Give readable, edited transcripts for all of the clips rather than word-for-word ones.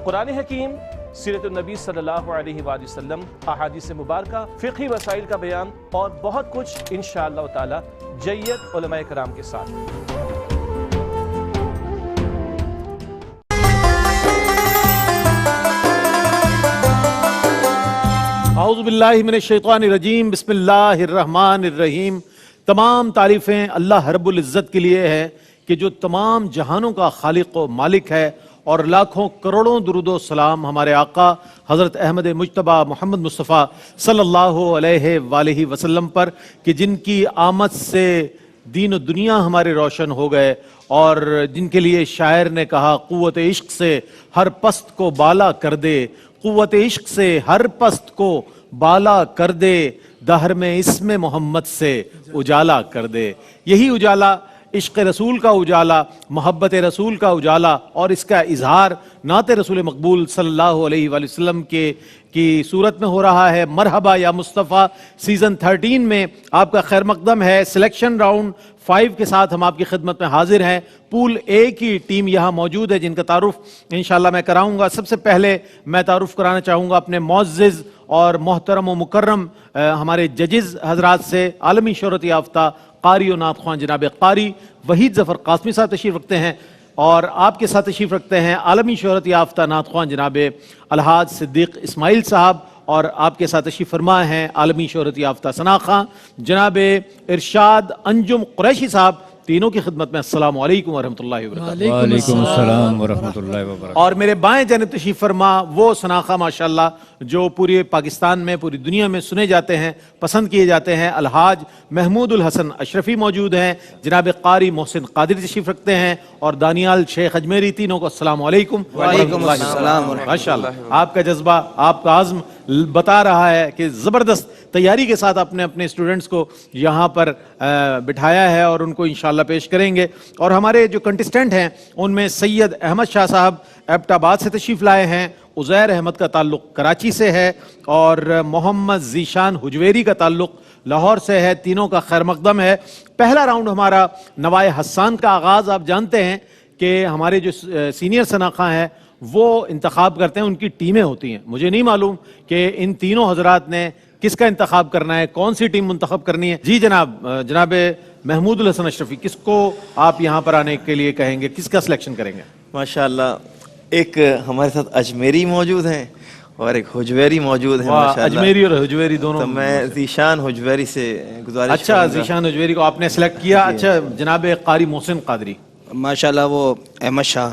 قرآن حکیم، سیرت النبی صلی اللہ علیہ وآلہ وسلم، احادیث مبارکہ، فقہی مسائل کا بیان اور بہت کچھ انشاءاللہ تعالی جید علماء کرام کے ساتھ۔ اعوذ باللہ من الشیطان الرجیم، بسم اللہ الرحمن الرحیم۔ تمام تعریفیں اللہ رب العزت کے لیے ہے کہ جو تمام جہانوں کا خالق و مالک ہے، اور لاکھوں کروڑوں درود و سلام ہمارے آقا حضرت احمد مجتبی محمد مصطفیٰ صلی اللہ علیہ وآلہ وسلم پر کہ جن کی آمد سے دین و دنیا ہمارے روشن ہو گئے، اور جن کے لیے شاعر نے کہا قوت عشق سے ہر پست کو بالا کر دے، قوت عشق سے ہر پست کو بالا کر دے، دہر میں اسم محمد سے اجالا کر دے۔ یہی اجالا عشق رسول کا اجالا، محبت رسول کا اجالا، اور اس کا اظہار نعت رسول مقبول صلی اللہ علیہ وآلہ وسلم کی صورت میں ہو رہا ہے۔ مرحبا یا مصطفیٰ سیزن 13 میں آپ کا خیر مقدم ہے۔ سلیکشن راؤنڈ 5 کے ساتھ ہم آپ کی خدمت میں حاضر ہیں۔ پول اے کی ٹیم یہاں موجود ہے جن کا تعارف انشاءاللہ میں کراؤں گا۔ سب سے پہلے میں تعارف کرانا چاہوں گا اپنے معزز اور محترم و مکرم ہمارے ججز حضرات سے۔ عالمی شہرت یافتہ قاری و نعت خواں جناب قاری وحید ظفر قاسمی صاحب تشریف رکھتے ہیں، اور آپ کے ساتھ تشریف رکھتے ہیں عالمی شہرت یافتہ نعت خواں جناب الحاج صدیق اسماعیل صاحب، اور آپ کے ساتھ تشریف فرما ہیں عالمی شہرت یافتہ ثنا خواں جناب ارشاد انجم قریشی صاحب۔ تینوں کی خدمت میں السلام علیکم ورحمۃ اللہ وبرکاتہ۔ وعلیکم السلام ورحمۃ اللہ وبرکاتہ۔ اور میرے بائیں جانب تشریف فرما وہ ثنا خواں ماشاءاللہ جو پورے پاکستان میں، پوری دنیا میں سنے جاتے ہیں، پسند کیے جاتے ہیں، الحاج محمود الحسن اشرفی موجود ہیں، جناب قاری محسن قادری تشریف رکھتے ہیں، اور دانیال شیخ اجمیری۔ تینوں کو السلام علیکم وعلیکم السلام۔ ماشاءاللہ آپ کا جذبہ، آپ کا عزم بتا رہا ہے کہ زبردست تیاری کے ساتھ اپنے اسٹوڈنٹس کو یہاں پر بٹھایا ہے، اور ان کو انشاءاللہ پیش کریں گے۔ اور ہمارے جو کنٹسٹنٹ ہیں ان میں سید احمد شاہ صاحب ایبٹ آباد سے تشریف لائے ہیں، عزیر احمد کا تعلق کراچی سے ہے، اور محمد ذیشان حجویری کا تعلق لاہور سے ہے۔ تینوں کا خیر مقدم ہے۔ پہلا راؤنڈ ہمارا نوائے حسان کا آغاز، آپ جانتے ہیں کہ ہمارے جو سینئر ثنا خواں ہیں وہ انتخاب کرتے ہیں، ان کی ٹیمیں ہوتی ہیں۔ مجھے نہیں معلوم کہ ان تینوں حضرات نے کس کا انتخاب کرنا ہے، کون سی ٹیم منتخب کرنی ہے۔ جی جناب محمود الحسن اشرفی، کس کو آپ یہاں پر آنے کے لیے کہیں گے، کس کا سلیکشن کریں گے؟ ماشاءاللہ ایک ہمارے ساتھ اجمیری موجود ہیں اور ایک حجویری موجود ہیں ماشاءاللہ۔ اجمیری اور حجویری دونوں۔ تو میں ذیشان حجویری سے گزارش اچھا، ذیشان حجویری کو آپ نے سلیکٹ کیا۔ اچھا جناب قاری محسن قادری۔ ماشاءاللہ وہ احمد شاہ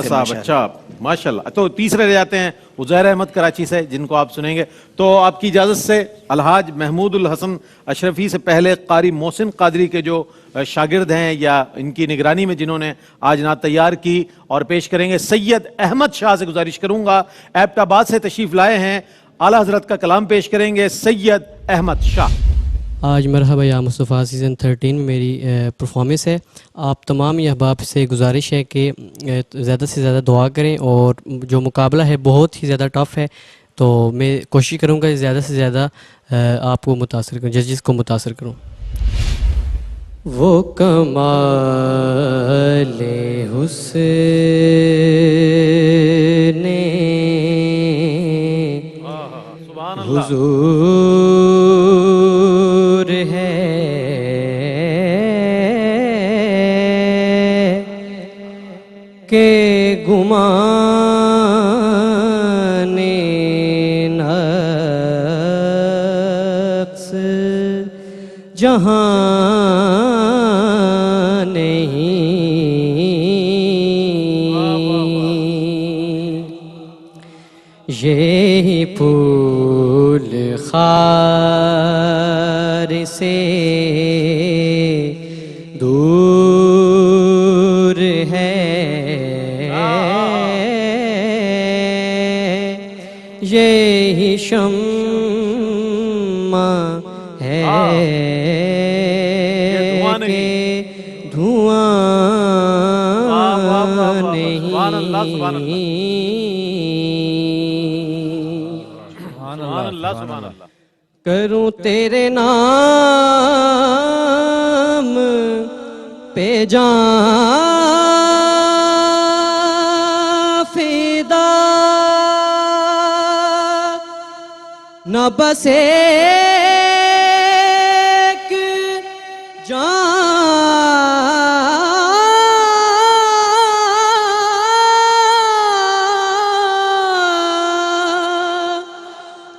صاحب، اچھا ماشاءاللہ۔ تو تیسرے رہ جاتے ہیں عزیر احمد کراچی سے، جن کو آپ سنیں گے۔ تو آپ کی اجازت سے الحاج محمود الحسن اشرفی سے پہلے قاری محسن قادری کے جو شاگرد ہیں یا ان کی نگرانی میں جنہوں نے آج نعت تیار کی، اور پیش کریں گے سید احمد شاہ سے گزارش کروں گا، ایبٹ آباد سے تشریف لائے ہیں، اعلیٰ حضرت کا کلام پیش کریں گے سید احمد شاہ۔ آج مرحبا یا مصطفیٰ سیزن 13 میں میری پرفارمنس ہے۔ آپ تمام یہ احباب سے گزارش ہے کہ زیادہ سے زیادہ دعا کریں، اور جو مقابلہ ہے بہت ہی زیادہ ٹف ہے، تو میں کوشش کروں گا زیادہ سے زیادہ آپ کو متاثر کروں، ججز کو متاثر کروں۔ وہ کمال حسن حضور ہے کہ گمان نقص جہاں نہیں، یہی پھول خار سے دور ہے، یہی شمع ہے کہ دھواں نہیں۔ کروں تیرے نام پہ جان نہ بس ایک جان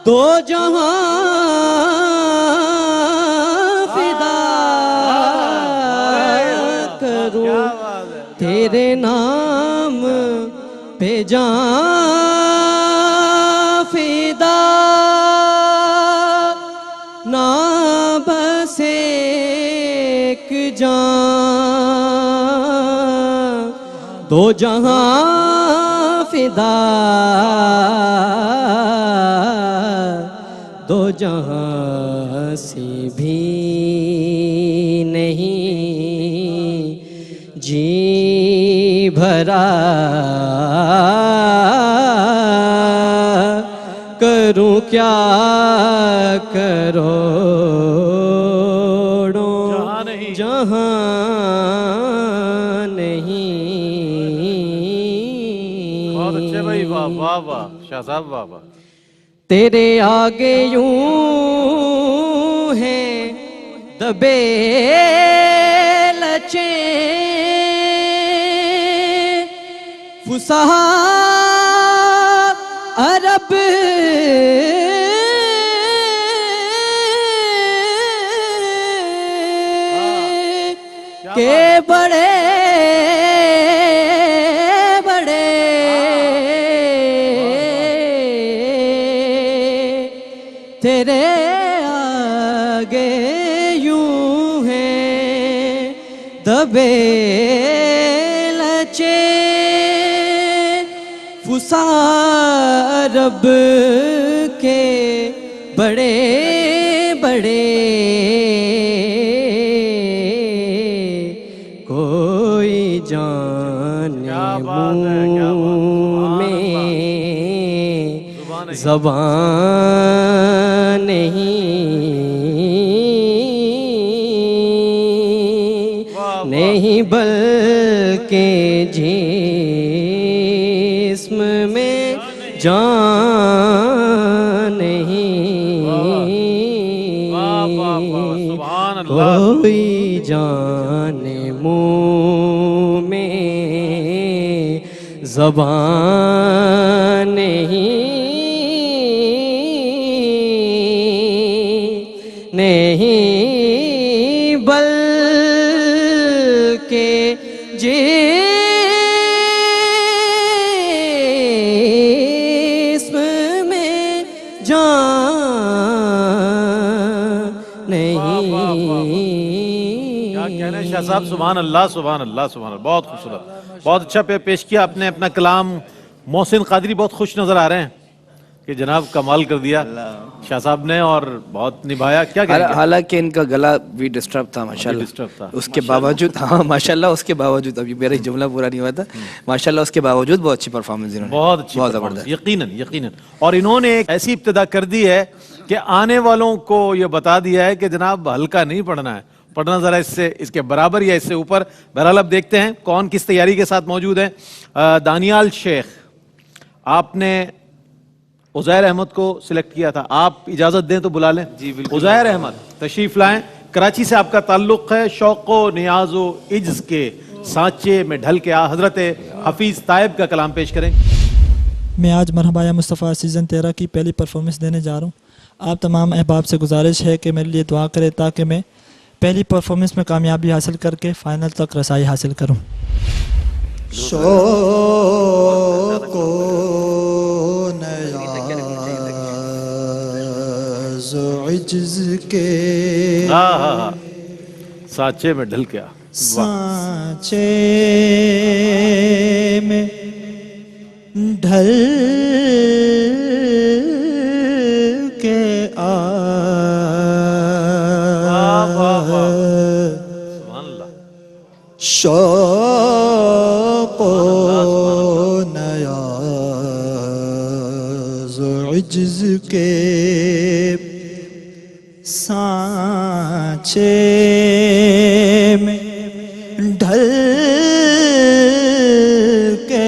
دو جہاں فدا کروں تیرے نام پہ جان فدا نہ بس ایک جان دو جہاں فدا دو جہاں سے بھی نہیں جی بھرا کروں کیا کروڑوں جہاں نہیں بہت اچھے بھائی، واہ واہ واہ، شاہ صاحب واہ واہ. تیرے آگے یوں ہیں دبے لچے فصحا عرب کے بڑے بڑے تیرے آگے یوں ہیں دبے لچے فصحا عرب کے بڑے بڑے کوئی جانے منہ میں زبان نہیں بلکہ جسم میں جان نہیں کوئی جانے منہ میں زبان نہیں بلکہ جسم میں جان نہیں. کیا کہنا ہے شاہ صاحب، سبحان اللہ سبحان اللہ سبحان اللہ. بہت خوبصورت، بہت اچھا پیش کیا آپ نے اپنا کلام. محسن قادری بہت خوش نظر آ رہے ہیں کہ جناب کمال کر دیا شاہ صاحب نے اور بہت نبھایا. کیا کہیں گے؟ حالانکہ ان کا گلا بھی ڈسٹرب تھا ماشاءاللہ، اس کے باوجود ہاں ماشاءاللہ اس کے باوجود، ابھی میرا جملہ پورا نہیں ہوا تھا، ماشاءاللہ اس کے باوجود بہت اچھی پرفارمنس انہوں نے، بہت اچھی، بہت زبردست. یقیناً یقیناً. اور انہوں نے ایک ایسی ابتدا کر دی ہے کہ آنے والوں کو یہ بتا دیا ہے کہ جناب ہلکا نہیں پڑھنا ہے، پڑھنا ذرا اس کے برابر یا اس سے اوپر. بہرحال اب دیکھتے ہیں کون کس تیاری کے ساتھ موجود ہیں. دانیال شیخ، آپ نے عزیر احمد کو سلیکٹ کیا تھا، آپ اجازت دیں تو بلا لیں. جی بالکل. عزیر احمد تشریف لائیں. کراچی سے آپ کا تعلق ہے، شوق و نیاز و عجز کے سانچے میں ڈھل کے حضرت حفیظ طائب کا کلام پیش کریں. میں آج مرحبا یا مصطفیٰ سیزن 13 کی پہلی پرفارمنس دینے جا رہا ہوں. آپ تمام احباب سے گزارش ہے کہ میرے لیے دعا کرے تاکہ میں پہلی پرفارمنس میں کامیابی حاصل کر کے فائنل تک رسائی حاصل کروں. شوق و نیاز و عجز کے سانچے میں ڈھل کے سانچے میں ڈھل کے شوق و نیاز و عجز کے سانچے میں ڈھل کے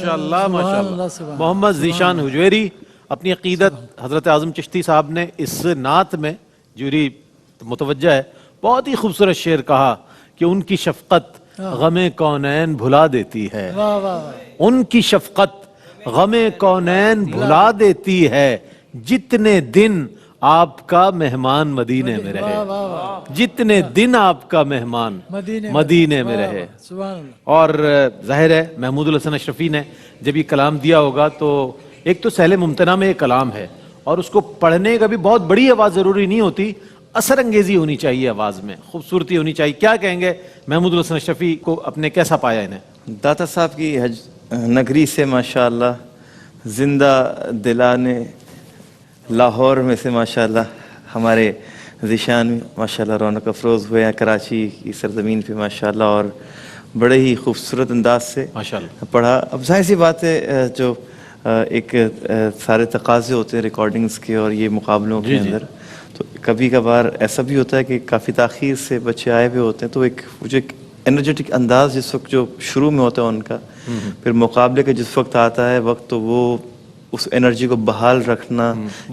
ماشاءاللہ ماشاءاللہ. محمد ذیشان حجویری اپنی عقیدت حضرت اعظم چشتی صاحب نے اس نعت میں جوری متوجہ ہے بہت ہی خوبصورت شعر کہا کہ ان کی شفقت غم کونین بھلا دیتی ہے. ان کی شفقت غم کونین بھلا دیتی ہے جتنے دن آپ کا مہمان مدینے میں رہے. جتنے دن آپ کا مہمان مدینے میں رہے. اور ظاہر ہے محمود الحسن اشرفی نے جب یہ کلام دیا ہوگا تو ایک تو سہل ممتنع میں یہ کلام ہے اور اس کو پڑھنے کا بھی بہت بڑی آواز ضروری نہیں ہوتی, اثر انگیزی ہونی چاہیے آواز میں, خوبصورتی ہونی چاہیے. کیا کہیں گے محمود الحسن اشرفی کو اپنے کیسا پایا انہیں؟ داتا صاحب کی حج نگری سے ماشاءاللہ زندہ دلانے لاہور میں سے ماشاءاللہ ہمارے ذیشان ماشاءاللہ رونق افروز ہوئے ہیں کراچی کی سرزمین پہ ماشاءاللہ, اور بڑے ہی خوبصورت انداز سے ماشاءاللہ پڑھا. اب ظاہر سی بات ہے جو ایک سارے تقاضے ہوتے ہیں ریکارڈنگز کے اور یہ مقابلوں کے اندر, تو کبھی کبھار ایسا بھی ہوتا ہے کہ کافی تاخیر سے بچے آئے ہوئے ہوتے ہیں, تو ایک جو ایک انرجیٹک انداز جس وقت جو شروع میں ہوتا ہے ان کا, پھر مقابلے کا جس وقت آتا ہے وقت, تو وہ اس انرجی کو بحال رکھنا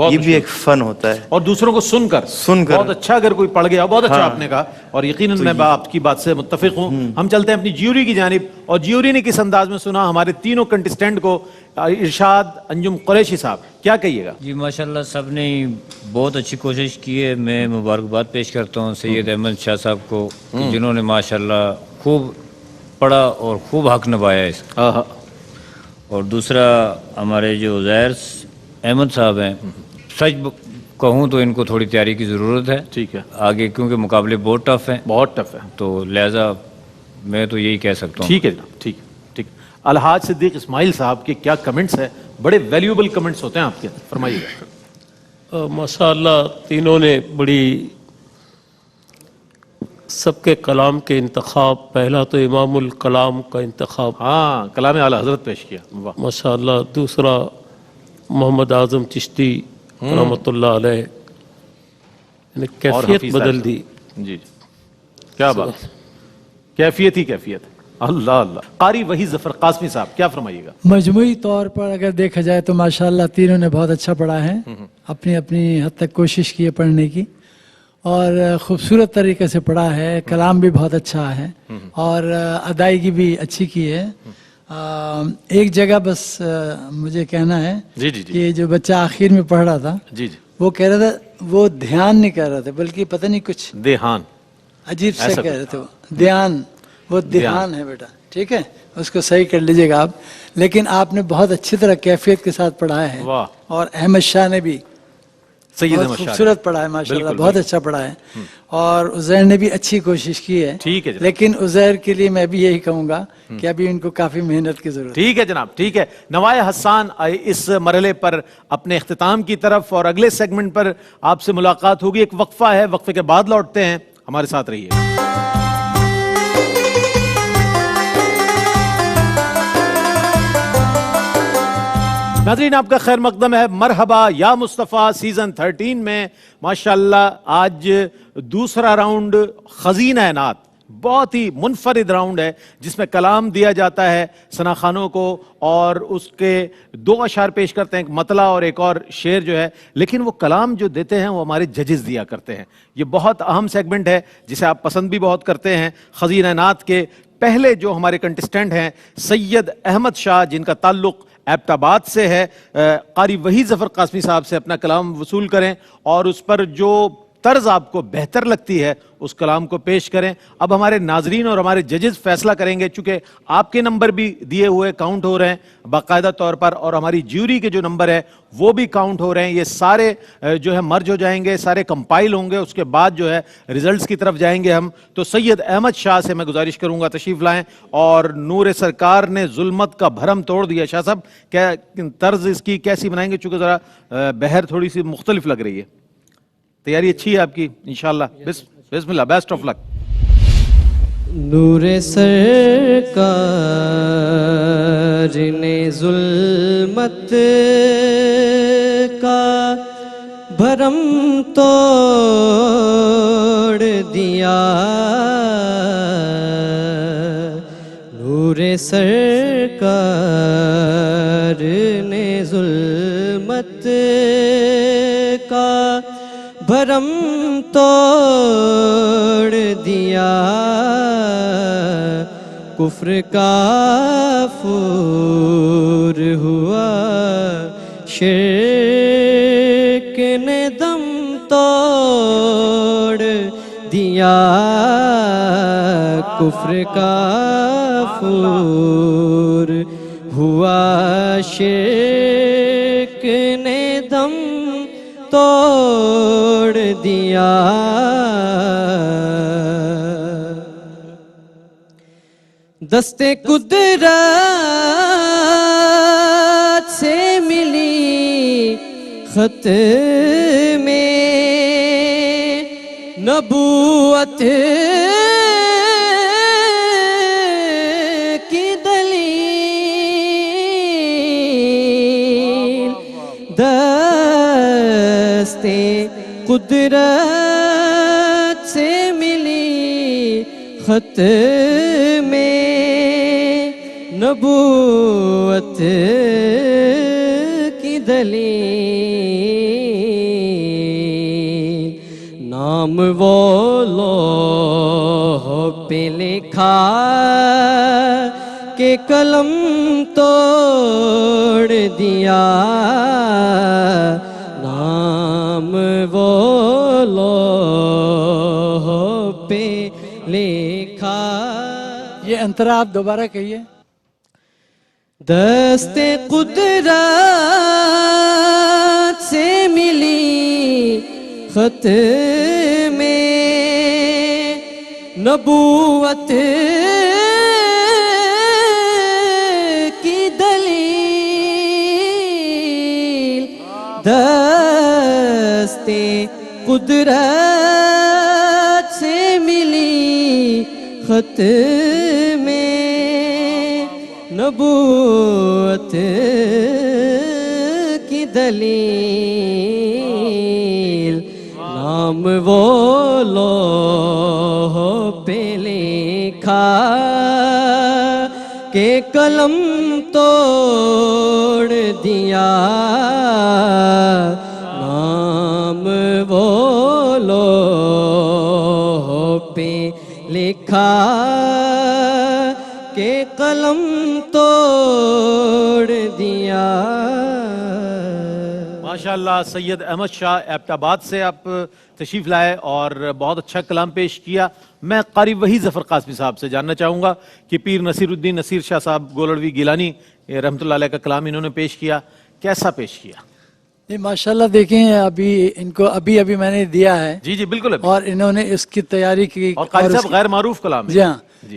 یہ بھی ایک فن ہوتا ہے. اور دوسروں کو سن کر بہت اچھا اگر کوئی پڑھ گیا, بہت اچھا آپ نے کہا, اور یقیناً میں آپ کی بات سے متفق ہوں. ہم چلتے ہیں اپنی جیوری کی جانب, اور جیوری نے کس انداز میں سنا ہمارے تینوں کنٹسٹنٹ کو. ارشاد انجم قریشی صاحب کیا کہیے گا؟ جی ماشاءاللہ سب نے بہت اچھی کوشش کی ہے. میں مبارکباد پیش کرتا ہوں سید احمد شاہ صاحب کو جنہوں نے ماشاءاللہ خوب پڑھا اور خوب حق نبھایا اس کا. اور دوسرا ہمارے جو عزیر احمد صاحب ہیں, سچ کہوں تو ان کو تھوڑی تیاری کی ضرورت ہے. ٹھیک ہے آگے کیونکہ مقابلے بہت ٹف ہیں, بہت ٹف ہے, تو لہٰذا میں تو یہی کہہ سکتا ہوں. ٹھیک ہے جناب, ٹھیک ٹھیک. الحاج صدیق اسماعیل صاحب کے کیا کمنٹس ہیں, بڑے ویلیوبل کمنٹس ہوتے ہیں آپ کے, فرمائیے گا. ماشاءاللہ تینوں نے بڑی سب کے کلام کے انتخاب, پہلا تو امام الکلام کا انتخاب, ہاں کلام اعلیٰ حضرت پیش کیا ماشاءاللہ. دوسرا محمد اعظم چشتی رحمۃ اللہ علیہ نے کیفیت بدل دی. جی کیا بات, کیفیت ہی کیفیت. اللہ اللہ. قاری وحی ظفر قاسمی صاحب کیا فرمائیے گا؟ مجموعی طور پر اگر دیکھا جائے تو ماشاءاللہ تینوں نے بہت اچھا پڑھا ہے, اپنی اپنی حد تک کوشش کی ہے پڑھنے کی, اور خوبصورت طریقے سے پڑھا ہے. کلام بھی بہت اچھا ہے اور ادائیگی بھی اچھی کی ہے. ایک جگہ بس مجھے کہنا ہے کہ جو بچہ آخر میں پڑھ رہا تھا وہ کہہ رہا تھا وہ دھیان نہیں کر رہا تھا, بلکہ پتہ نہیں کچھ دھیان عجیب سے کہہ رہے تھے. وہ دھیان, وہ دھیان ہے بیٹا, ٹھیک ہے, اس کو صحیح کر لیجیے گا آپ. لیکن آپ نے بہت اچھی طرح کیفیت کے ساتھ پڑھایا ہے, اور احمد شاہ نے بھی بہت خوبصورت پڑھا ہے ماشاءاللہ, بہت اچھا پڑھا ہے. اور عزیر نے بھی اچھی کوشش کی ہے, لیکن عزیر کے لیے میں بھی یہی کہوں گا کہ ابھی ان کو کافی محنت کی ضرورت ہے. ٹھیک ہے جناب, ٹھیک ہے. نوائے حسان اس مرحلے پر اپنے اختتام کی طرف, اور اگلے سیگمنٹ پر آپ سے ملاقات ہوگی. ایک وقفہ ہے, وقفے کے بعد لوٹتے ہیں, ہمارے ساتھ رہیے. ناظرین آپ کا خیر مقدم ہے. مرحبا یا مصطفیٰ سیزن 13 میں ماشاءاللہ آج دوسرا راؤنڈ خزینہ نعت, بہت ہی منفرد راؤنڈ ہے جس میں کلام دیا جاتا ہے ثنا خانوں کو, اور اس کے 2 اشعار پیش کرتے ہیں, ایک مطلع اور ایک اور شعر جو ہے, لیکن وہ کلام جو دیتے ہیں وہ ہمارے ججز دیا کرتے ہیں. یہ بہت اہم سیگمنٹ ہے جسے آپ پسند بھی بہت کرتے ہیں. خزینہ نعت کے پہلے جو ہمارے کنٹسٹنٹ ہیں سید احمد شاہ, جن کا تعلق ایبٹ آباد سے ہے, قاری وحی ظفر قاسمی صاحب سے اپنا کلام وصول کریں اور اس پر جو طرز آپ کو بہتر لگتی ہے اس کلام کو پیش کریں. اب ہمارے ناظرین اور ہمارے ججز فیصلہ کریں گے, چونکہ آپ کے نمبر بھی دیے ہوئے کاؤنٹ ہو رہے ہیں باقاعدہ طور پر, اور ہماری جیوری کے جو نمبر ہے وہ بھی کاؤنٹ ہو رہے ہیں. یہ سارے جو ہے مرج ہو جائیں گے, سارے کمپائل ہوں گے, اس کے بعد جو ہے ریزلٹس کی طرف جائیں گے ہم. تو سید احمد شاہ سے میں گزارش کروں گا تشریف لائیں, اور نور سرکار نے ظلمت کا بھرم توڑ دیا. شاہ صاحب کیا طرز اس کی کیسی بنائیں گے, چونکہ ذرا بہر تھوڑی سی مختلف لگ رہی ہے. تیاری اچھی ہے آپ کی انشاءاللہ. بسم اللہ, بیسٹ آف لک. نور سرکار نے ظلمت کا بھرم توڑ دیا, نور نور سرکار نے ظلمت کا بھرم توڑ دیا، کفر کا فور ہوا، شرک نے دم توڑ دیا، کفر کا فور ہوا، شرک نے دم توڑ دیا۔ دست قدرت سے ملی خط میں نبوت کی دلیل، دست قدرت سے ملی خط میں نبوت کی دلیل، نام وہ لوح پہ لکھا کہ قلم توڑ دیا، نام وہ لوح پہ لکھا۔ یہ انترا آپ دوبارہ کہیے۔ دست قدرت سے ملی خط میں نبوت کی دلیل، دست قدرت سے ملی خط میں نبوت کی دلیل، نام وہ لوح پہ لکھا کہ قلم توڑ دیا، نام وہ لوح پہ لکھا کہ قلم توڑ دیا۔ ماشاءاللہ سید احمد شاہ ایبٹ آباد سے آپ تشریف لائے اور بہت اچھا کلام پیش کیا۔ میں قاری وحید ظفر قاسمی صاحب سے جاننا چاہوں گا کہ پیر نصیر الدین نصیر شاہ صاحب گولڑوی گیلانی رحمۃ اللہ علیہ کا کلام انہوں نے پیش کیا، کیسا پیش کیا؟ یہ ماشاءاللہ دیکھیں ابھی ان کو ابھی میں نے دیا ہے، جی جی بالکل، اور انہوں نے اس کی تیاری کی، اور قاری صاحب غیر معروف کلام ہے، جی ہاں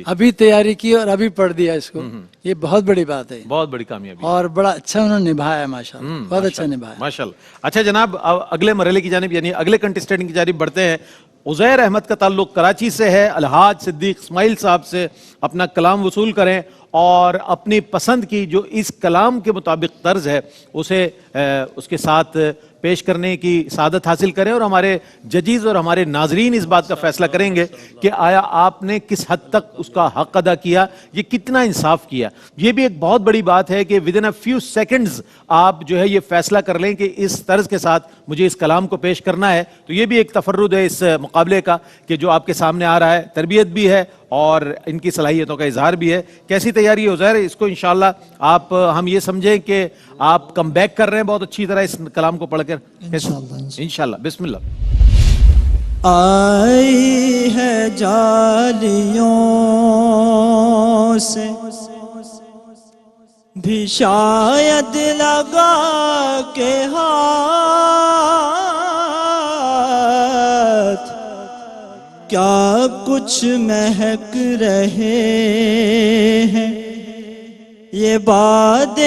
ابھی تیاری کی اور ابھی پڑھ دیا اس کو، یہ بہت بڑی بات ہے، بہت بڑی کامیابی، اور بڑا اچھا انہوں نے نبھایا ہے ماشاءاللہ، بہت اچھا نبھایا ماشاءاللہ۔ اچھا جناب، اگلے مرحلے کی جانب یعنی اگلے کنٹسٹنٹ کی جانب بڑھتے ہیں۔ عزیر احمد کا تعلق کراچی سے ہے، الحاج صدیق اسماعیل صاحب سے اپنا کلام وصول کریں اور اپنی پسند کی جو اس کلام کے مطابق طرز ہے اسے اس کے ساتھ پیش کرنے کی سعادت حاصل کریں، اور ہمارے ججیز اور ہمارے ناظرین اس بات کا فیصلہ کریں گے کہ آیا آپ نے کس حد تک اس کا حق ادا کیا، یہ کتنا انصاف کیا۔ یہ بھی ایک بہت بڑی بات ہے کہ ودن اے فیو سیکنڈز آپ جو ہے یہ فیصلہ کر لیں کہ اس طرز کے ساتھ مجھے اس کلام کو پیش کرنا ہے، تو یہ بھی ایک تفرد ہے اس مقابلے کا کہ جو آپ کے سامنے آ رہا ہے، تربیت بھی ہے اور ان کی صلاحیتوں کا اظہار بھی ہے۔ کیسی تیاری ہے عزیر؟ اس کو انشاءاللہ آپ ہم یہ سمجھیں کہ آپ کم بیک کر رہے ہیں بہت اچھی طرح اس کلام کو پڑھ کر، انشاءاللہ۔ بسم اللہ۔ آئی ہے جالیوں سے بھی شاید لگا کے ہاتھ، کیا کچھ مہک رہے ہیں یہ باد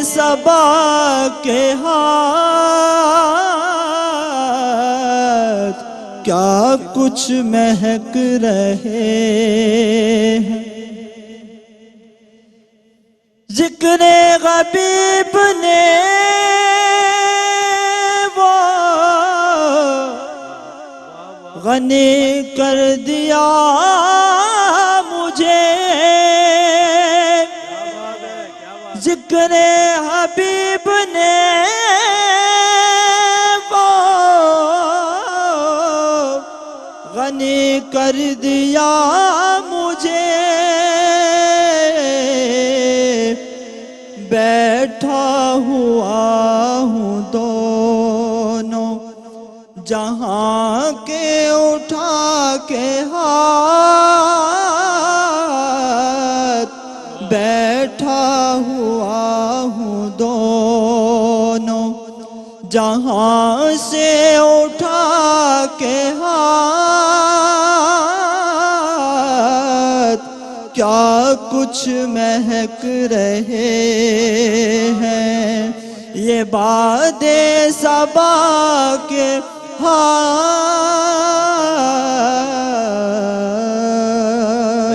صبا کے ہاتھ، کیا کچھ مہک رہے ہیں۔ ذکر غبیب نے وہ غنی کر دیا مجھے، ذکر حبیب نے وہ غنی کر دیا مجھے، بیٹھا ہوا ہوں دونوں جہاں کے اٹھا کے ہاتھ، بیٹھا ہوا ہوں دونوں جہاں سے اٹھا کے ہاتھ، کیا کچھ مہک رہے ہیں یہ باد صبا کے بھئی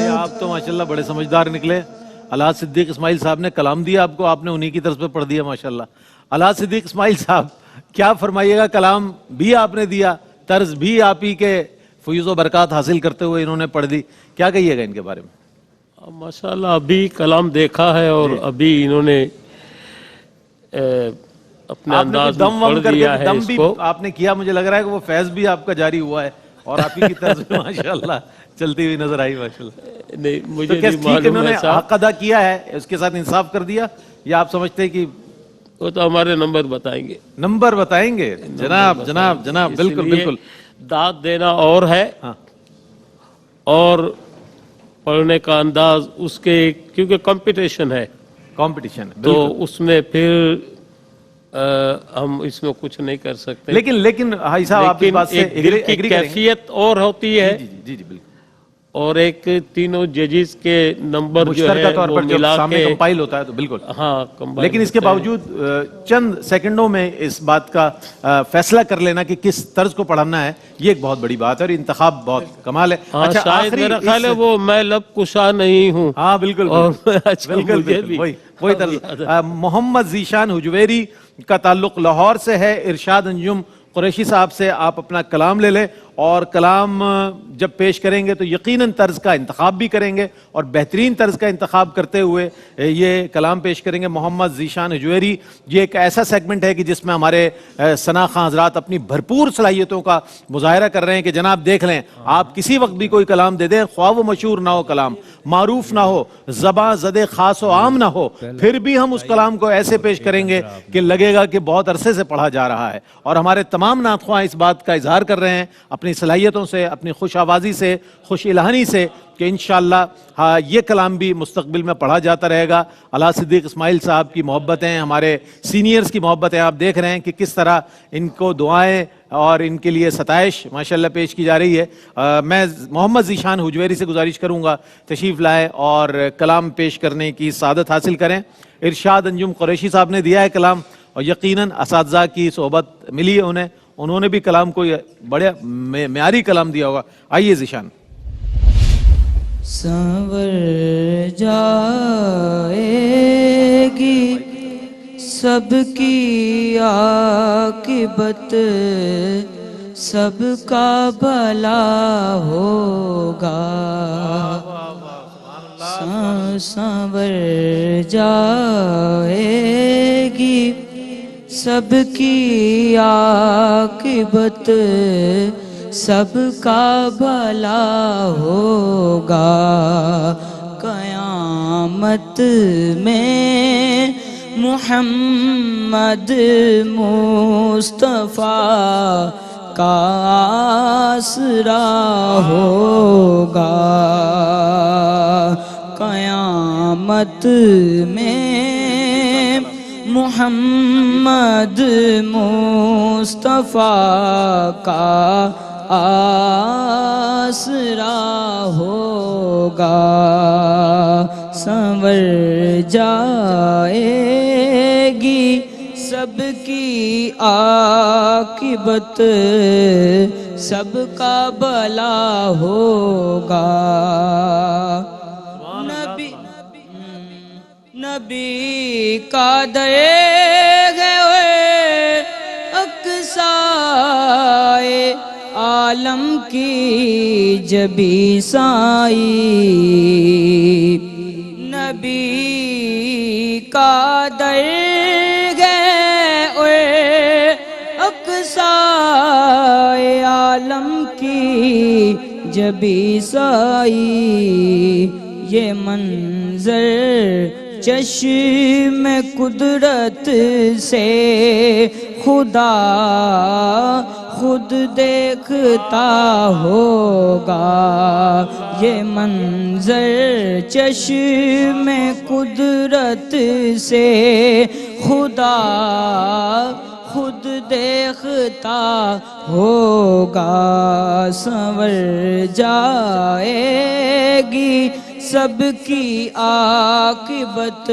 آپ تو ماشاءاللہ بڑے سمجھدار نکلے. الحاج صدیق اسماعیل صاحب نے کلام دیا آپ کو، آپ نے انہی کی طرز پہ پڑھ دیا ماشاءاللہ. الحاج صدیق اسماعیل صاحب کیا فرمائیے گا؟ کلام بھی آپ نے دیا، طرز بھی آپ ہی کے فیوز و برکات حاصل کرتے ہوئے انہوں نے پڑھ دی، کیا کہیے گا ان کے بارے میں؟ ماشاءاللہ ابھی کلام دیکھا ہے اور ابھی انہوں نے اپنے انداز میں پڑھ دیا ہے اس کو. آپ نے کیا، مجھے لگ رہا ہے کہ وہ فیض بھی آپ کا جاری ہوا ہے اور آپ ہی کی طرز میں ماشاءاللہ چلتی ہوئی نظر آئی ماشاءاللہ. نہیں مجھے نہیں معلوم، انہوں نے حق ادا کیا ہے، اس کے ساتھ انصاف کر دیا، یا آپ سمجھتے ہیں کہ وہ تو ہمارے نمبر بتائیں گے؟ نمبر بتائیں گے جناب جناب جناب، بالکل بالکل. داد دینا اور ہے اور پڑھنے کا انداز اس کے، کیونکہ کمپٹیشن ہے تو اس میں پھر ہم اس میں کچھ نہیں کر سکتے. لیکن بھائی صاحب آپ اس بات سے ایک کیفیت اور ہوتی ہے جی جی بالکل، اور ایک تینوں ججز کے نمبر جو ہے مشترکہ طور وہ پر جب ملا سامنے کے کمپائل ہوتا ہے تو بالکل ہاں کمپائل. لیکن اس کے باوجود چند سیکنڈوں میں اس بات کا فیصلہ کر لینا کہ کس طرز کو پڑھانا ہے، یہ ایک بہت بڑی بات ہے اور انتخاب بہت کمال ہے. اچھا شاید میرا خیال ہے وہ میں لب کشا نہیں ہوں. ہاں بالکل بالکل وہی طرز. محمد ذیشان حجویری کا تعلق لاہور سے ہے. ارشاد انجم قریشی صاحب سے آپ اپنا کلام لے لیں اور کلام جب پیش کریں گے تو یقیناً طرز کا انتخاب بھی کریں گے اور بہترین طرز کا انتخاب کرتے ہوئے یہ کلام پیش کریں گے. محمد ذیشان حجویری، یہ ایک ایسا سیگمنٹ ہے کہ جس میں ہمارے ثنا خاں حضرات اپنی بھرپور صلاحیتوں کا مظاہرہ کر رہے ہیں کہ جناب دیکھ لیں، آپ کسی وقت بھی کوئی کلام دے دیں، خواہ وہ مشہور نہ ہو، کلام معروف نہ ہو، زباں زدے خاص و عام نہ ہو، پھر بھی ہم اس کلام کو ایسے پیش کریں گے کہ لگے گا کہ بہت عرصے سے پڑھا جا رہا ہے. اور ہمارے تمام نعت خواہ اس بات کا اظہار کر رہے ہیں اپنی صلاحیتوں سے، اپنی خوش آوازی سے، خوش الہانی سے، کہ انشاءاللہ یہ کلام بھی مستقبل میں پڑھا جاتا رہے گا. الحاج صدیق اسماعیل صاحب کی محبتیں، ہمارے سینئرز کی محبتیں آپ دیکھ رہے ہیں کہ کس طرح ان کو دعائیں اور ان کے لیے ستائش ماشاءاللہ پیش کی جا رہی ہے. میں محمد ذیشان حجویری سے گزارش کروں گا تشریف لائیں اور کلام پیش کرنے کی سعادت حاصل کریں. ارشاد انجم قریشی صاحب نے دیا ہے کلام اور یقیناً اساتذہ کی صحبت ملی ہے انہوں نے بھی کلام کو بڑے معیاری کلام دیا ہوگا. آئیے ذیشان. سنور جائے گی سب کی عاقبت، سب کا بھلا ہوگا. سنور جائے گی سب کی عاقبت، سب کا بھلا ہوگا. قیامت میں محمد مصطفیٰ کا آسرا ہوگا. قیامت میں محمد مصطفیٰ کا آسرا ہوگا. سنور جائے گی سب کی عاقبت، سب کا بھلا ہوگا. نبی کا دے گئے اقصائے عالم کی جبی سائی، نبی کا در ہے اور اقصائے عالم کی جبی سائی، یہ منظر چشم قدرت سے خدا خود دیکھتا ہوگا، یہ منظر چشم قدرت سے خدا خود دیکھتا ہوگا، سنور جائے گی سب کی عاقبت،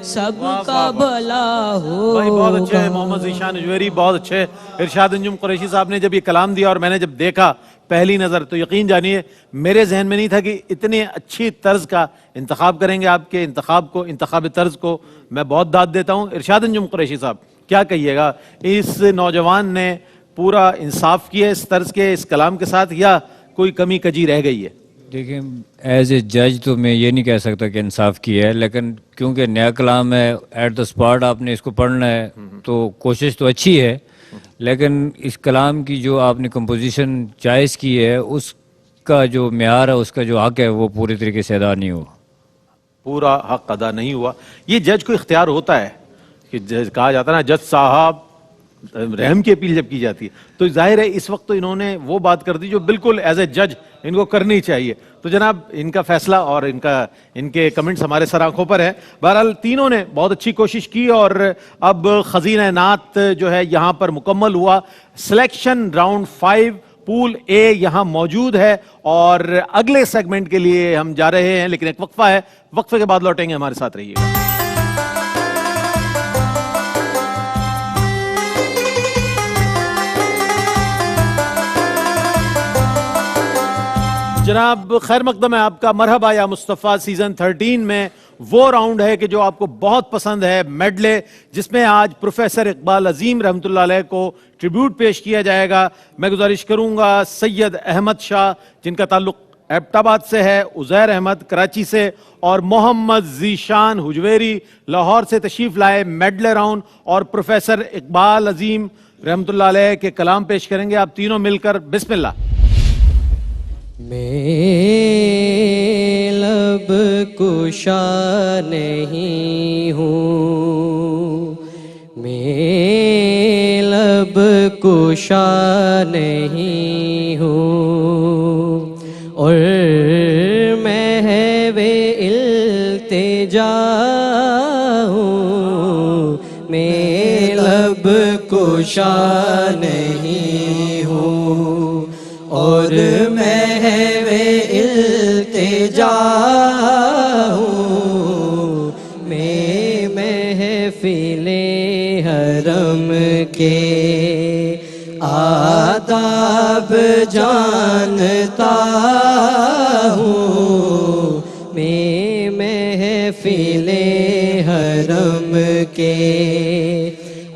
سب کا بھلا ہوگا۔ بھائی بہت اچھے محمد ذیشان اجویری، بہت اچھے ارشاد انجم قریشی صاحب نے جب یہ کلام دیا اور میں نے جب دیکھا پہلی نظر تو یقین جانیے میرے ذہن میں نہیں تھا کہ اتنے اچھی طرز کا انتخاب کریں گے۔ آپ کے انتخاب طرز کو میں بہت داد دیتا ہوں۔ ارشاد انجم قریشی صاحب کیا کہیے گا، اس نوجوان نے پورا انصاف کیا اس طرز کے اس کلام کے ساتھ یا کوئی کمی کجی رہ گئی ہے؟ دیکھیں ایز اے جج تو میں یہ نہیں کہہ سکتا کہ انصاف کیا ہے، لیکن کیونکہ نیا کلام ہے ایٹ دا اسپاٹ آپ نے اس کو پڑھنا ہے تو کوشش تو اچھی ہے، لیکن اس کلام کی جو آپ نے کمپوزیشن چوائس کی ہے اس کا جو معیار ہے، اس کا جو حق ہے وہ پوری طریقے سے ادا نہیں ہوا، پورا حق ادا نہیں ہوا۔ یہ جج کو اختیار ہوتا ہے کہ کہا جاتا ہے نا جج صاحب رحم کی اپیل جب کی جاتی ہے، تو ظاہر ہے اس وقت تو انہوں نے وہ بات کر دی جو بالکل ایز اے جج ان کو کرنی چاہیے۔ تو جناب ان کا فیصلہ اور ان کے کمنٹس ہمارے سر آنکھوں پر ہے۔ بہرحال تینوں نے بہت اچھی کوشش کی اور اب خزینہ نعت جو ہے یہاں پر مکمل ہوا۔ سلیکشن راؤنڈ 5 پول اے یہاں موجود ہے اور اگلے سیگمنٹ کے لیے ہم جا رہے ہیں، لیکن ایک وقفہ ہے، وقفے کے بعد لوٹیں گے، ہمارے ساتھ رہیے گا۔ جناب خیر مقدم ہے آپ کا مرحبا یا مصطفیٰ سیزن 13 میں وہ راؤنڈ ہے کہ جو آپ کو بہت پسند ہے، میڈلے، جس میں آج پروفیسر اقبال عظیم رحمۃ اللہ علیہ کو ٹریبیوٹ پیش کیا جائے گا۔ میں گزارش کروں گا سید احمد شاہ جن کا تعلق ایبٹ آباد سے ہے، عزیر احمد کراچی سے اور محمد ذیشان اجویری لاہور سے تشریف لائے میڈلے راؤنڈ اور پروفیسر اقبال عظیم رحمۃ اللہ علیہ کے کلام پیش کریں گے۔ آپ تینوں مل کر بسم اللہ۔ میں لب کشا نہیں ہوں، میں لب کشا نہیں ہوں اور محو التجا ہوں، میں لب کشا نہیں ہوں اور محو التجا ہوں، میں محفل حرم کے آداب جانتا ہوں، میں محفل حرم کے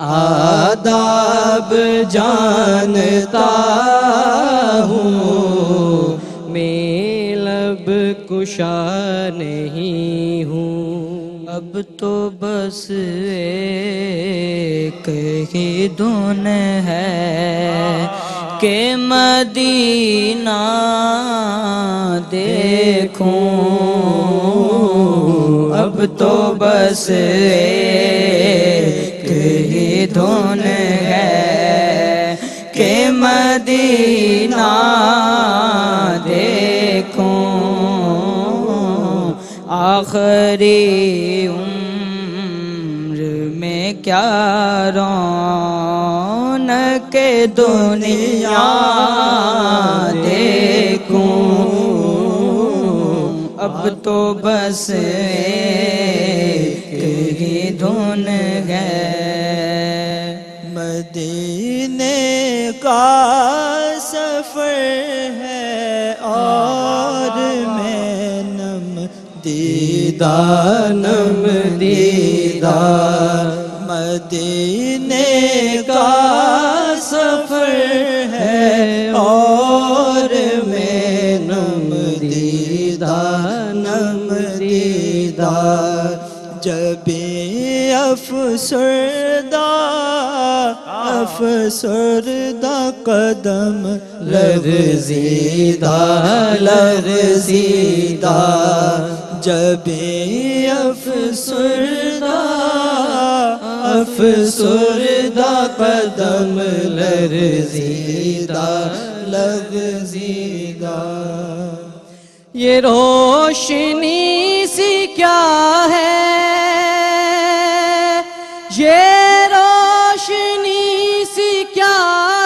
آداب جانتا ہوں، میں لب کشا نہیں ہوں۔ اب تو بس ایک ہی دھن ہے کہ مدینہ دیکھوں، اب تو بس ایک ہی دھن ہے کہ مدینہ دیکھوں، آخری عمر میں کیا رونق دنیا دیکھوں، اب تو بس ایک ہی دھن ہے۔ مدینے کا سفر ہے اور میں نم دیدہ نم دیدہ، مدینے کا سفر ہے اور میں نم دیدہ نم دیدار جب افسردہ قدم لرزیدہ لرزیدہ جب افسردہ قدم لرزیدہ لرزیدہ یہ روشنی سی کیا ہے یہ روشنی سی کیا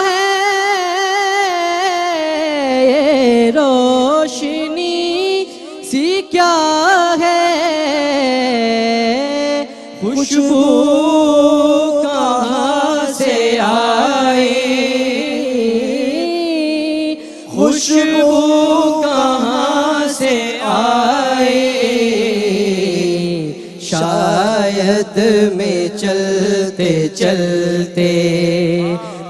ہے یہ روشنی سی کیا ہے خوشبو کہاں سے آئی خوشبو کہاں سے آئی شاید میں چلتے چلتے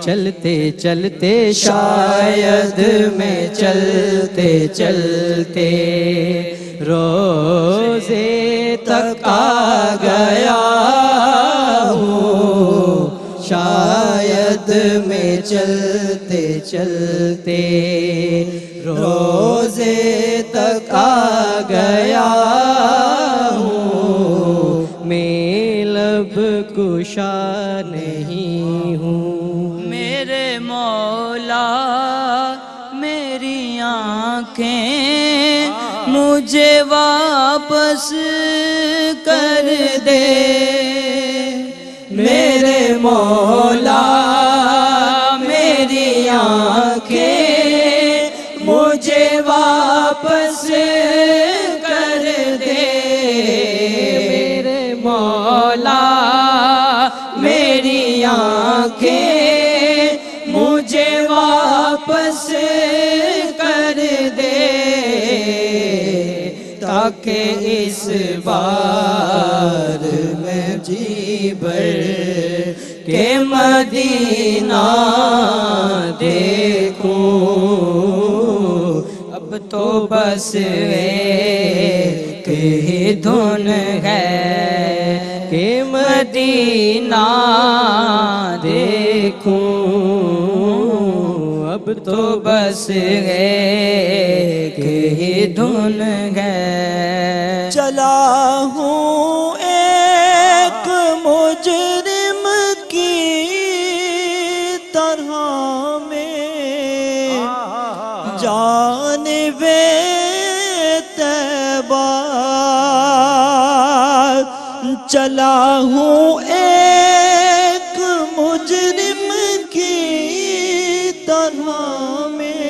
چلتے چلتے شاید میں چلتے چلتے روزے تک آ گیا ہوں شاید میں چلتے چلتے روزے تک آ گیا ہوں میں لب کشا نہیں ہوں میرے مولا میری آنکھیں مجھے واپس کر دے میرے مولا میری آنکھیں مجھے واپس کر دے میرے مولا میری آنکھیں مجھے واپس کر دے تاکہ اس بار میں جی بھر کے مدینہ دیکھوں اب تو بس ایک ہی دھن ہے کہ مدینہ دیکھوں اب تو بس ایک ہی دھن ہے چلا ہوں ایک مجرم کی طرح میں جانب طیبہ چلا ہوں ایک مجرم کی طرح میں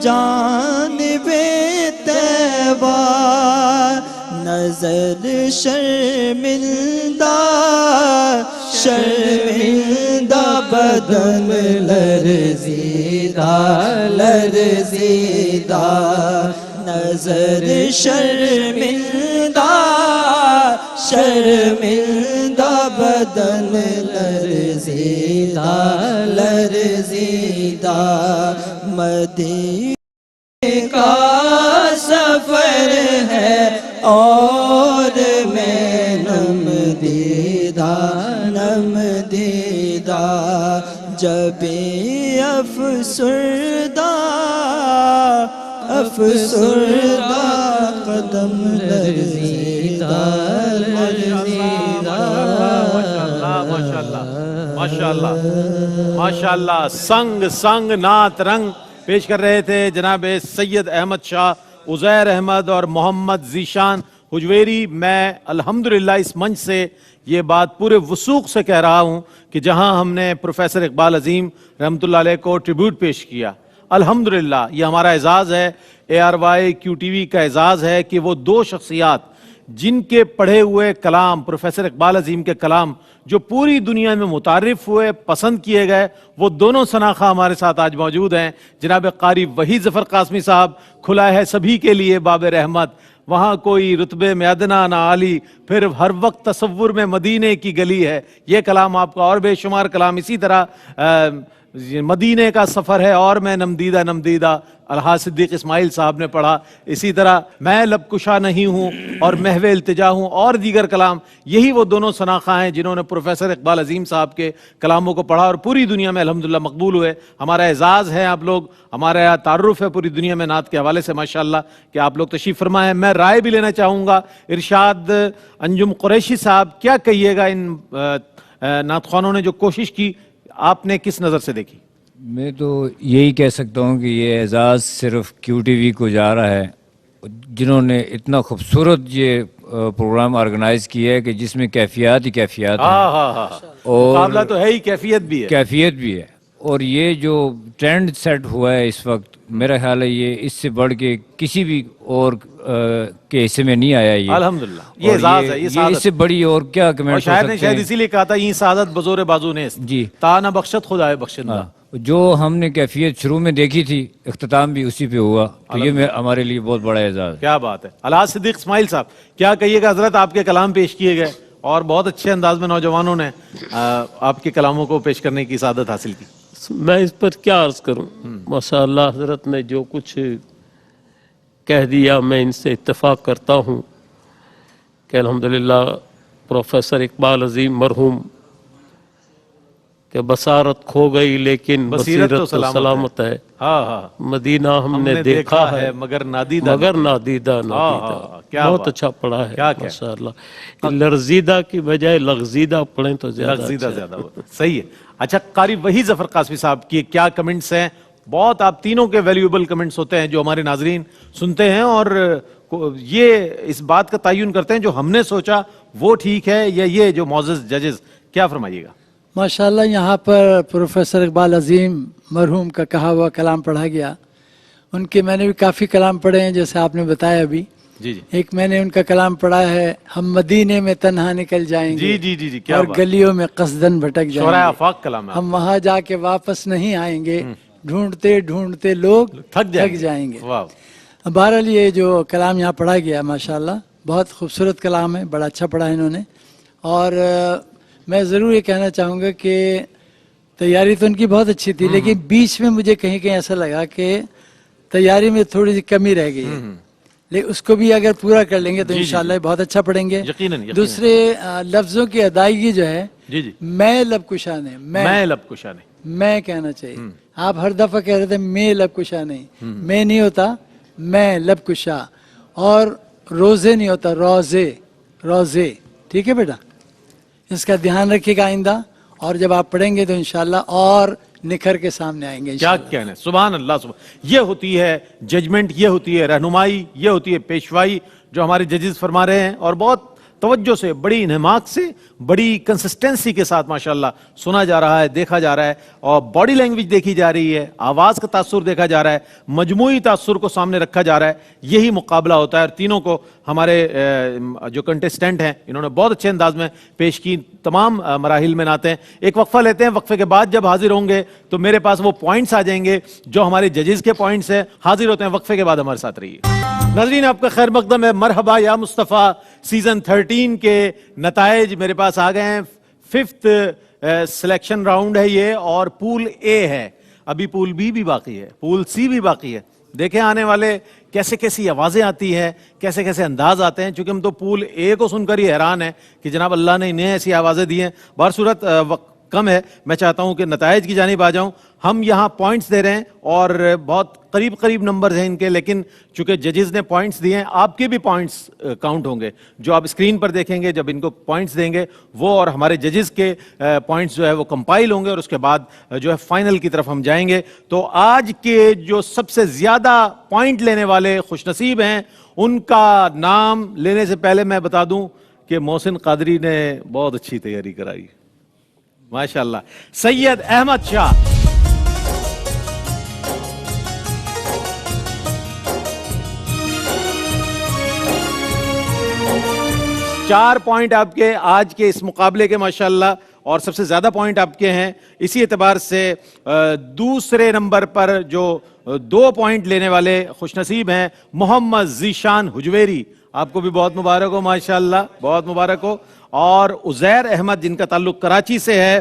جانب طیبہ نظر شرمندہ شرمندہ بدن لرزیدہ لرزیدہ نظر شرمندہ شرمندہ بدن لرزیدہ لرزیدہ مدینے کا سفر ہے اور میں نم دیدہ جب افسردہ افسردہ قدم لرزیدہ لرزیدہ ماشاءاللہ ماشاءاللہ سنگ سنگ نعت رنگ پیش کر رہے تھے جناب سید احمد شاہ عزیر احمد اور محمد ذیشان حجویری. میں الحمدللہ اس منچ سے یہ بات پورے وثوق سے کہہ رہا ہوں کہ جہاں ہم نے پروفیسر اقبال عظیم رحمۃ اللہ علیہ کو ٹریبیوٹ پیش کیا، الحمدللہ یہ ہمارا اعزاز ہے، ARY QTV کا اعزاز ہے کہ وہ دو شخصیات جن کے پڑھے ہوئے کلام پروفیسر اقبال عظیم کے کلام جو پوری دنیا میں متعارف ہوئے، پسند کیے گئے، وہ دونوں شناخواہ ہمارے ساتھ آج موجود ہیں. جناب قاری وحید ظفر قاسمی صاحب، کھلا ہے سبھی کے لیے باب رحمت، وہاں کوئی رتبے میں ادنا نہ عالی، پھر ہر وقت تصور میں مدینے کی گلی ہے. یہ کلام آپ کا اور بے شمار کلام اسی طرح مدینے کا سفر ہے اور میں نمدیدہ نمدیدہ الحاج صدیق اسماعیل صاحب نے پڑھا. اسی طرح میں لب کشا نہیں ہوں اور محو التجا ہوں اور دیگر کلام. یہی وہ دونوں شناخواں ہیں جنہوں نے پروفیسر اقبال عظیم صاحب کے کلاموں کو پڑھا اور پوری دنیا میں الحمدللہ مقبول ہوئے. ہمارا اعزاز ہے آپ لوگ, ہمارا تعارف ہے پوری دنیا میں نعت کے حوالے سے ماشاءاللہ کہ آپ لوگ تشریف فرما ہیں. میں رائے بھی لینا چاہوں گا. ارشاد انجم قریشی صاحب, کیا کہیے گا ان نعت خوانوں نے جو کوشش کی, آپ نے کس نظر سے دیکھی؟ میں تو یہی کہہ سکتا ہوں کہ یہ اعزاز صرف کیو ٹی وی کو جا رہا ہے, جنہوں نے اتنا خوبصورت یہ پروگرام آرگنائز کیا ہے کہ جس میں کیفیات ہی کیفیات ہیں. اور مقابلہ تو ہے ہی, کیفیت بھی ہے. کیفیت بھی ہے. اور یہ جو ٹرینڈ سیٹ ہوا ہے اس وقت, میرا خیال ہے یہ اس سے بڑھ کے کسی بھی اور کے حصے میں نہیں آیا. یہ الحمدللہ یہ اعزاز ہے, یہ اس سے بڑی اور کیا کمنٹ ہو شاعر نے سکتے ہیں. شاید اسی لیے کہا تھا یہ سعادت بزور بازو نے جی تا نہ بخشت خدا بخشندہ. جو ہم نے کیفیت شروع میں دیکھی تھی, اختتام بھی اسی پہ ہوا, تو یہ ہمارے لیے بہت بڑا اعزاز. کیا بات ہے. الحاج صدیق اسماعیل صاحب, کیا کہیے گا؟ حضرت آپ کے کلام پیش کیے گئے اور بہت اچھے انداز میں نوجوانوں نے آپ کے کلاموں کو پیش کرنے کی سعادت حاصل کی. میں اس پر کیا عرض کروں. ماشاء اللہ حضرت نے جو کچھ کہہ دیا میں ان سے اتفاق کرتا ہوں کہ الحمدللہ پروفیسر اقبال عظیم مرحوم کہ بصارت کھو گئی لیکن بصیرت تو سلامت ہے. مدینہ ہم نے دیکھا ہے مگر نادیدہ. بہت اچھا پڑھا ہے ماشاء اللہ. لرزیدہ کی بجائے لغزیدہ پڑھیں تو زیادہ صحیح ہے. اچھا قاری وحید ظفر قاسمی صاحب کی کیا کمنٹس ہیں؟ بہت آپ تینوں کے ویلیوبل کمنٹس ہوتے ہیں جو ہمارے ناظرین سنتے ہیں اور یہ اس بات کا تعین کرتے ہیں جو ہم نے سوچا وہ ٹھیک ہے یا یہ جو معزز ججز. کیا فرمائیے گا؟ ماشاءاللہ یہاں پر پروفیسر اقبال عظیم مرحوم کا کہا ہوا کلام پڑھا گیا. ان کے میں نے بھی کافی کلام پڑھے ہیں جیسے آپ نے بتایا ابھی. جی جی. ایک میں نے ان کا کلام پڑھا ہے, ہم مدینے میں تنہا نکل جائیں گے. جی جی جی. اور گلیوں میں قصدن بھٹک جائیں گے. آفاق کلام ہے. ہم وہاں جا کے واپس نہیں آئیں گے, ڈھونڈتے ڈھونڈتے لوگ تھک جائیں گے. بہرحال یہ جو کلام یہاں پڑھا گیا ماشاءاللہ بہت خوبصورت کلام ہے, بڑا اچھا پڑھا انہوں نے. اور میں ضرور یہ کہنا چاہوں گا کہ تیاری تو ان کی بہت اچھی تھی, لیکن بیچ میں مجھے کہیں کہیں ایسا لگا کہ تیاری میں تھوڑی سی کمی رہ گئی ہے. لیکن اس کو بھی اگر پورا کر لیں گے تو انشاءاللہ بہت اچھا پڑھیں گے. دوسرے لفظوں کی ادائیگی جو ہے, میں لب کشا نہیں, میں لب کشا نہیں, میں کہنا چاہیے. آپ ہر دفعہ کہہ رہے تھے میں لب کشا نہیں, میں نہیں ہوتا میں لب کشا, اور روزے نہیں ہوتا روزے, روزے. ٹھیک ہے بیٹا, اس کا دھیان رکھیے گا آئندہ, اور جب آپ پڑھیں گے تو انشاءاللہ اور نکھر کے سامنے آئیں گے. کیا کہنے, سبحان اللہ. یہ ہوتی ہے ججمنٹ, یہ ہوتی ہے رہنمائی, یہ ہوتی ہے پیشوائی جو ہمارے ججز فرما رہے ہیں, اور بہت توجہ سے, بڑی انہماک سے, بڑی کنسسٹنسی کے ساتھ ماشاءاللہ سنا جا رہا ہے, دیکھا جا رہا ہے, اور باڈی لینگویج دیکھی جا رہی ہے, آواز کا تاثر دیکھا جا رہا ہے, مجموعی تاثر کو سامنے رکھا جا رہا ہے. یہی مقابلہ ہوتا ہے. اور تینوں کو ہمارے جو کنٹیسٹنٹ ہیں انہوں نے بہت اچھے انداز میں پیش کی, تمام مراحل میں نعتیں. ایک وقفہ لیتے ہیں, وقفے کے بعد جب حاضر ہوں گے تو میرے پاس وہ پوائنٹس آ جائیں گے جو ہمارے ججز کے پوائنٹس ہیں. حاضر ہوتے ہیں وقفے کے بعد, ہمارے ساتھ رہیے. ناظرین آپ کا خیر مقدم ہے. مرحبا یا مصطفیٰ سیزن 13 کے نتائج میرے پاس آ گئے ہیں. 5th سلیکشن راؤنڈ ہے یہ, اور پول اے ہے, ابھی پول بی بھی باقی ہے, پول سی بھی باقی ہے. دیکھیں آنے والے کیسے کیسی آوازیں آتی ہیں, کیسے کیسے انداز آتے ہیں, چونکہ ہم تو پول اے کو سن کر ہی حیران ہیں کہ جناب اللہ نے انہیں ایسی آوازیں دی ہیں. بہر صورت وقت کم ہے, میں چاہتا ہوں کہ نتائج کی جانب آ جاؤں. ہم یہاں پوائنٹس دے رہے ہیں اور بہت قریب نمبرز ہیں ان کے, لیکن چونکہ ججز نے پوائنٹس دیے ہیں, آپ کے بھی پوائنٹس کاؤنٹ ہوں گے. جو آپ اسکرین پر دیکھیں گے, جب ان کو پوائنٹس دیں گے وہ اور ہمارے ججز کے پوائنٹس جو ہے وہ کمپائل ہوں گے, اور اس کے بعد جو ہے فائنل کی طرف ہم جائیں گے. تو آج کے جو سب سے زیادہ پوائنٹ لینے والے خوش نصیب ہیں, ان کا نام لینے سے پہلے میں بتا دوں کہ محسن قادری نے بہت اچھی تیاری کرائی ماشاءاللہ. سید احمد شاہ, چار پوائنٹ آپ کے آج کے اس مقابلے کے ماشاءاللہ, اور سب سے زیادہ پوائنٹ آپ کے ہیں. اسی اعتبار سے دوسرے نمبر پر جو 2 پوائنٹ لینے والے خوش نصیب ہیں محمد ذیشان حجویری, آپ کو بھی بہت مبارک ہو ماشاءاللہ, بہت مبارک ہو. اور عزیر احمد جن کا تعلق کراچی سے ہے,